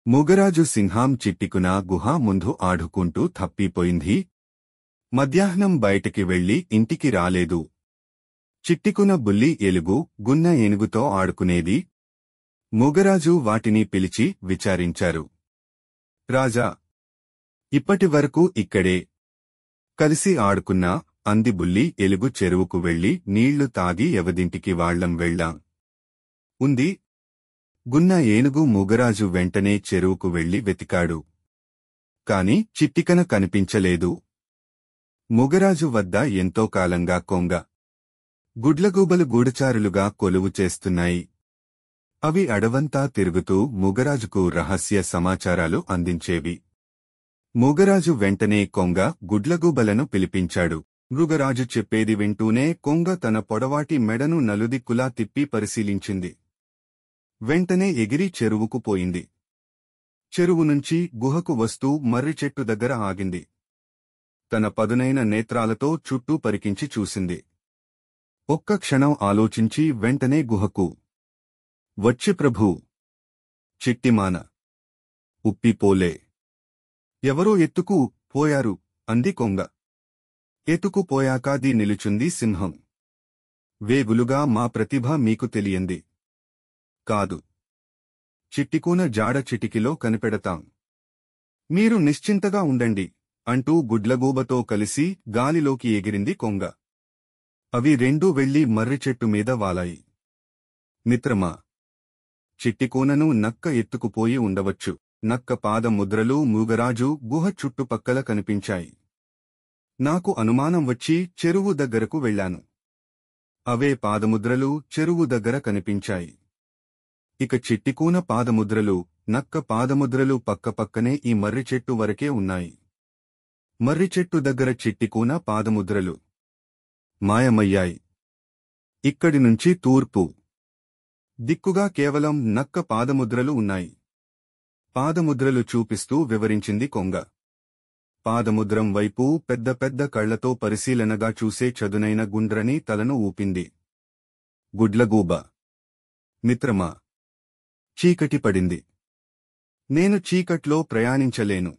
మూగరాజు సింహం చిట్టికున గుహ ముందు ఆడుకుంటూ తప్పిపోయింది. మధ్యాహ్నం బయటికి వెళ్లి ఇంటికి రాలేదు. చిట్టికున బుల్లి ఎలుగు, గున్న ఏనుగుతో ఆడుకునేది. మూగరాజు వాటిని పిలిచి విచారించారు. రాజా, ఇప్పటివరకు ఇక్కడే కలిసి ఆడుకున్నా అంది బుల్లి ఎలుగు. చెరువుకు వెళ్లి నీళ్లు తాగి ఎవదింటికి వాళ్లం వెళ్ళాం ఉంది. గున్న ఏనుగు మూగరాజు వెంటనే చెరువుకు వెళ్లి వెతికాడు. కాని చిట్టికన కనిపించలేదు. మూగరాజు వద్ద ఎంతో కాలంగా కొంగ, గుడ్లగూబలు గూఢచారులుగా కొలువు చేస్తున్నాయి. అవి అడవంతా తిరుగుతూ మూగరాజుకు రహస్య సమాచారాలు అందించేవి. మూగరాజు వెంటనే కొంగ, గుడ్లగూబలను పిలిపించాడు. మృగరాజు చెప్పేది వింటూనే కొంగ తన పొడవాటి మెడను నలుదిక్కులా తిప్పి పరిశీలించింది. వెంటనే ఎగిరి చెరువుకు పోయింది. చెరువు నుంచి గుహకు వస్తూ మర్రి చెట్టు దగ్గర ఆగింది. తన పదునైన నేత్రాలతో చుట్టూ పరికించి చూసింది. ఒక్క క్షణం ఆలోచించి వెంటనే గుహకు వచ్చి, ప్రభూ, చిట్టిమాన ఉప్పిపోలే, ఎవరో ఎత్తుకు పోయారు అంది కొంగ. ఎత్తుకుపోయాక ది నిలుచుంది సింహం. వేగులుగా మా ప్రతిభ మీకు తెలియంది కాదు. చిట్టికూన జాడ చిటికిలో కనిపెడతాం. మీరు నిశ్చింతగా ఉండండి అంటూ గుడ్లగూబతో కలిసి గాలిలోకి ఎగిరింది కొంగ. అవి రెండూ వెళ్లి మర్రిచెట్టు మీద వాలాయి. మిత్రమా, చిట్టికూనను నక్క ఎత్తుకుపోయి ఉండవచ్చు. నక్క పాదముద్రలు మూగరాజు గుహ చుట్టుపక్కల కనిపించాయి. నాకు అనుమానం వచ్చి చెరువు దగ్గరకు వెళ్లాను. అవే పాదముద్రలు చెరువు దగ్గర కనిపించాయి. ఇక చిట్టికూన పాదముద్రలు, నక్క పాదముద్రలు పక్కపక్కనే ఈ మర్రిచెట్టు వరకే ఉన్నాయి. మర్రిచెట్టు దగ్గర చిట్టికూన పాదముద్రలు మాయమయ్యాయి. ఇక్కడి నుంచి తూర్పు దిక్కుగా కేవలం నక్క పాదముద్రలు ఉన్నాయి. పాదముద్రలు చూపిస్తూ వివరించింది కొంగ. పాదముద్రం వైపు పెద్ద పెద్ద కళ్లతో పరిశీలనగా చూసే చదునైన గుండ్రని తలను ఊపింది. గుడ్లగూబ, మిత్రమా, చీకటి పడింది. నేను చీకట్లో ప్రయాణించలేను.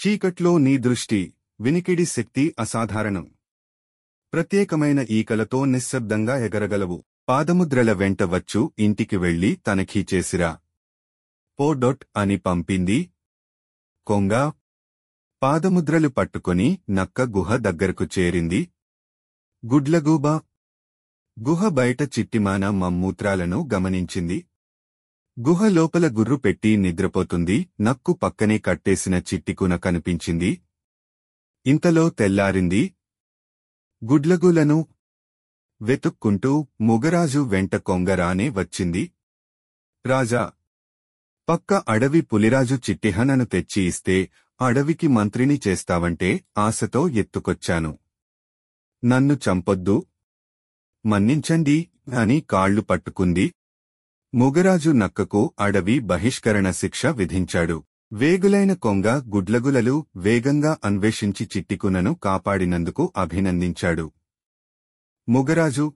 చీకట్లో నీ దృష్టి, వినికిడి శక్తి అసాధారణం. ప్రత్యేకమైన ఈకలతో నిశ్శబ్దంగా ఎగరగలవు. పాదముద్రల వెంట వచ్చు ఇంటికి వెళ్లి తనఖీ చేసిరా పో. అని పంపింది కొంగ. పాదముద్రలు పట్టుకొని నక్క గుహ దగ్గరకు చేరింది. గుడ్లగూబ గుహ బయట చిట్టిమాన మమ్మూత్రాలను గమనించింది. గుహ లోపల గుర్రు పెట్టి నిద్రపోతుంది. నక్కు పక్కనే కట్టేసిన చిట్టికూన కనిపించింది. ఇంతలో తెల్లారింది. గుడ్లగూలను వెతుక్కుంటూ మూగరాజు వెంట కొంగరానే వచ్చింది. రాజా, పక్క అడవి పులిరాజు చిట్టిహనను తెచ్చి ఇస్తే అడవికి మంత్రిని చేస్తావంటే ఆశతో ఎత్తుకొచ్చాను. నన్ను చంపొద్దు, మన్నించండి అని కాళ్లు పట్టుకుంది. మూగరాజు నక్కకు అడవి బహిష్కరణ శిక్ష విధించాడు. వేగులైన కొంగ, గుడ్లగులలు వేగంగా అన్వేషించి చిట్టికూనను కాపాడినందుకు అభినందించాడు. మూగరాజు